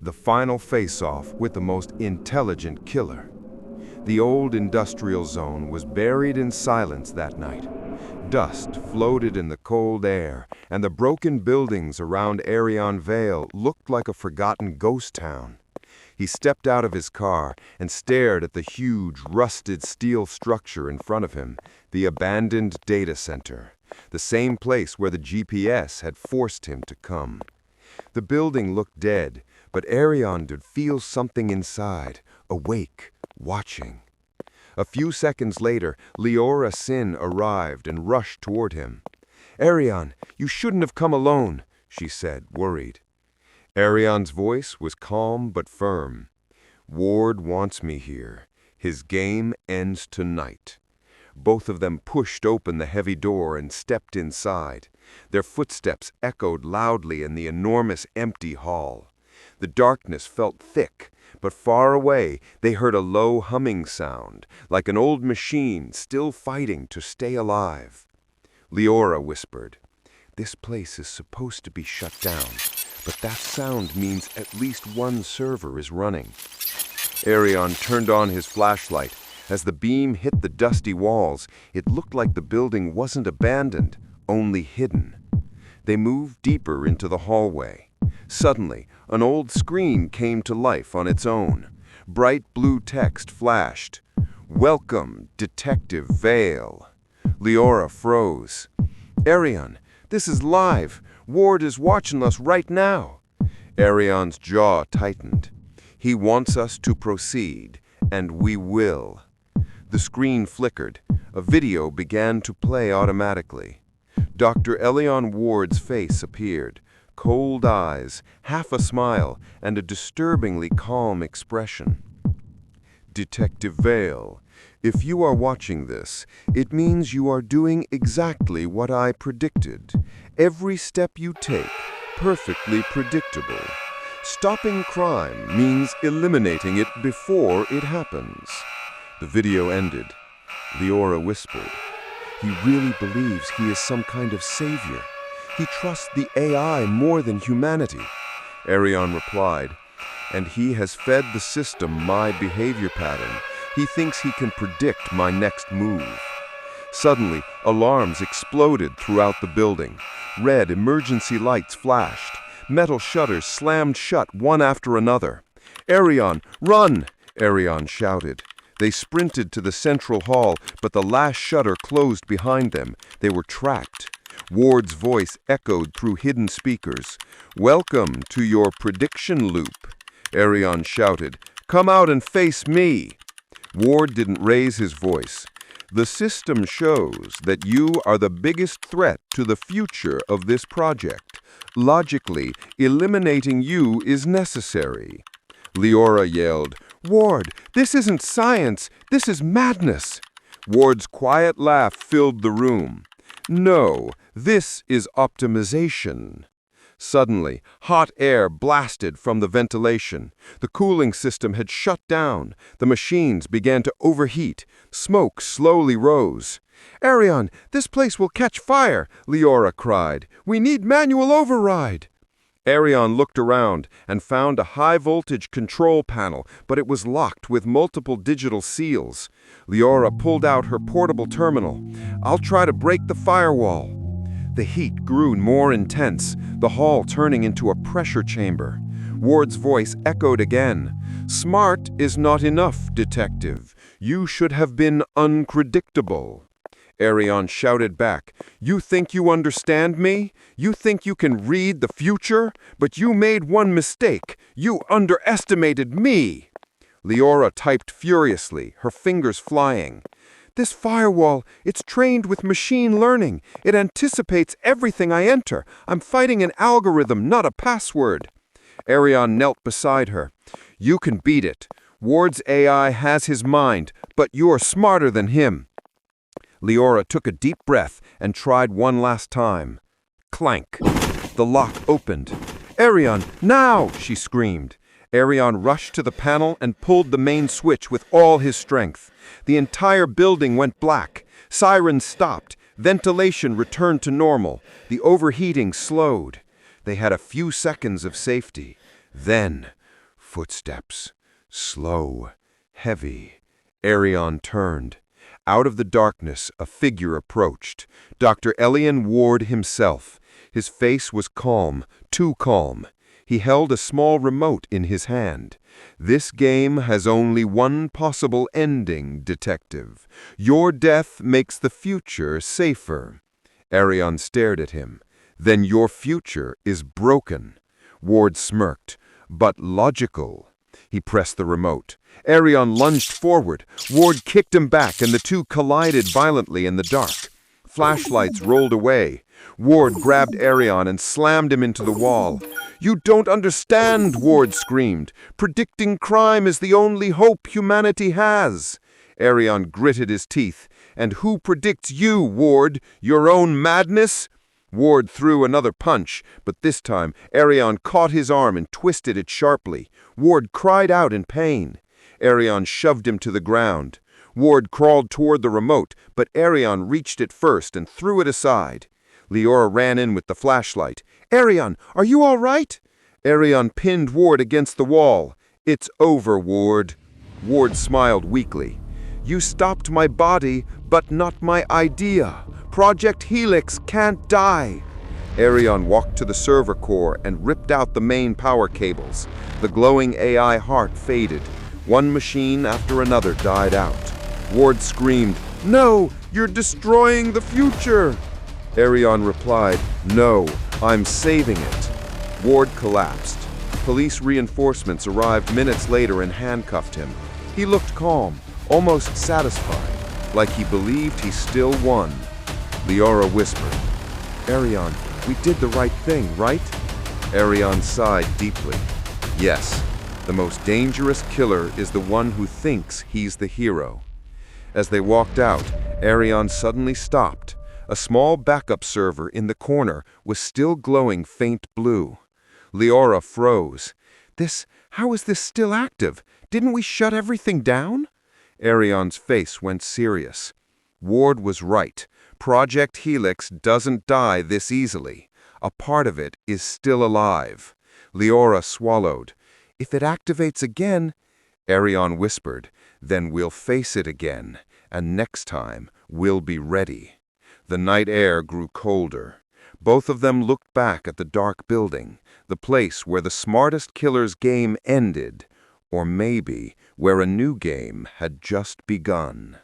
The final face-off with the most intelligent killer. The old industrial zone was buried in silence that night. Dust floated in the cold air, and the broken buildings around Arion Vale looked like a forgotten ghost town. He stepped out of his car and stared at the huge, rusted steel structure in front of him, the abandoned data center, the same place where the GPS had forced him to come. The building looked dead, but Arion did feel something inside, awake, watching. A few seconds later, Liora Sin arrived and rushed toward him. "Arion, you shouldn't have come alone," she said, worried. Arion's voice was calm but firm. "Ward wants me here. His game ends tonight." Both of them pushed open the heavy door and stepped inside. Their footsteps echoed loudly in the enormous empty hall. The darkness felt thick, but far away they heard a low humming sound, like an old machine still fighting to stay alive. Liora whispered, "This place is supposed to be shut down, but that sound means at least one server is running." Arion turned on his flashlight. As the beam hit the dusty walls, it looked like the building wasn't abandoned, only hidden. They moved deeper into the hallway. Suddenly, an old screen came to life on its own. Bright blue text flashed. "Welcome, Detective Vale." Liora froze. "Arion, this is live. Ward is watching us right now." Arion's jaw tightened. "He wants us to proceed, and we will." The screen flickered. A video began to play automatically. Dr. Elian Ward's face appeared. Cold eyes, half a smile, and a disturbingly calm expression. "Detective Vale, if you are watching this, it means you are doing exactly what I predicted. Every step you take, perfectly predictable. Stopping crime means eliminating it before it happens." The video ended. Liora whispered, "He really believes he is some kind of savior. He trusts the AI more than humanity." Arion replied, "And he has fed the system my behavior pattern. He thinks he can predict my next move." Suddenly, alarms exploded throughout the building. Red emergency lights flashed. Metal shutters slammed shut one after another. "Arion, run!" Arion shouted. They sprinted to the central hall, but the last shutter closed behind them. They were tracked. Ward's voice echoed through hidden speakers. "Welcome to your prediction loop." Arion shouted, "Come out and face me." Ward didn't raise his voice. "The system shows that you are the biggest threat to the future of this project. Logically, eliminating you is necessary." Liora yelled, "Ward, this isn't science, this is madness." Ward's quiet laugh filled the room. "No, this is optimization." Suddenly, hot air blasted from the ventilation. The cooling system had shut down. The machines began to overheat. Smoke slowly rose. "Arion, this place will catch fire," Liora cried. "We need manual override." Arion looked around and found a high-voltage control panel, but it was locked with multiple digital seals. Liora pulled out her portable terminal. "I'll try to break the firewall." The heat grew more intense, the hall turning into a pressure chamber. Ward's voice echoed again. "Smart is not enough, detective. You should have been unpredictable." Arion shouted back, "You think you understand me? You think you can read the future? But you made one mistake. You underestimated me." Liora typed furiously, her fingers flying. "This firewall, it's trained with machine learning. It anticipates everything I enter. I'm fighting an algorithm, not a password." Arion knelt beside her. "You can beat it. Ward's AI has his mind, but you're smarter than him." Liora took a deep breath and tried one last time. Clank! The lock opened. "Arion, now!" she screamed. Arion rushed to the panel and pulled the main switch with all his strength. The entire building went black. Sirens stopped. Ventilation returned to normal. The overheating slowed. They had a few seconds of safety. Then, Footsteps. Slow. Heavy. Arion turned. Out of the darkness, a figure approached. Dr. Elian Ward himself. His face was calm, too calm. He held a small remote in his hand. "This game has only one possible ending, Detective. Your death makes the future safer." Arion stared at him. "Then your future is broken." Ward smirked. "But logical." He pressed the remote. Arion lunged forward. Ward kicked him back, and the two collided violently in the dark. Flashlights rolled away. Ward grabbed Arion and slammed him into the wall. "You don't understand," Ward screamed. "Predicting crime is the only hope humanity has." Arion gritted his teeth. "And who predicts you, Ward? Your own madness?" Ward threw another punch, but this time Arion caught his arm and twisted it sharply. Ward cried out in pain. Arion shoved him to the ground. Ward crawled toward the remote, but Arion reached it first and threw it aside. Liora ran in with the flashlight. "Arion, are you all right?" Arion pinned Ward against the wall. "It's over, Ward." Ward smiled weakly. "You stopped my body, but not my idea. Project Helix can't die." Arion walked to the server core and ripped out the main power cables. The glowing AI heart faded. One machine after another died out. Ward screamed, "No, you're destroying the future!" Arion replied, "No, I'm saving it." Ward collapsed. Police reinforcements arrived minutes later and handcuffed him. He looked calm, almost satisfied, like he believed he still won. Liora whispered, "Arion, we did the right thing, right?" Arion sighed deeply. "Yes, the most dangerous killer is the one who thinks he's the hero." As they walked out, Arion suddenly stopped. A small backup server in the corner was still glowing faint blue. Liora froze. How is this still active? Didn't we shut everything down?" Arion's face went serious. Ward was right. Project Helix doesn't die this easily. A part of it is still alive. Liora swallowed. "If it activates again," Arion whispered, "then we'll face it again, and next time we'll be ready." The night air grew colder. Both of them looked back at the dark building, the place where the smartest killer's game ended, or maybe where a new game had just begun.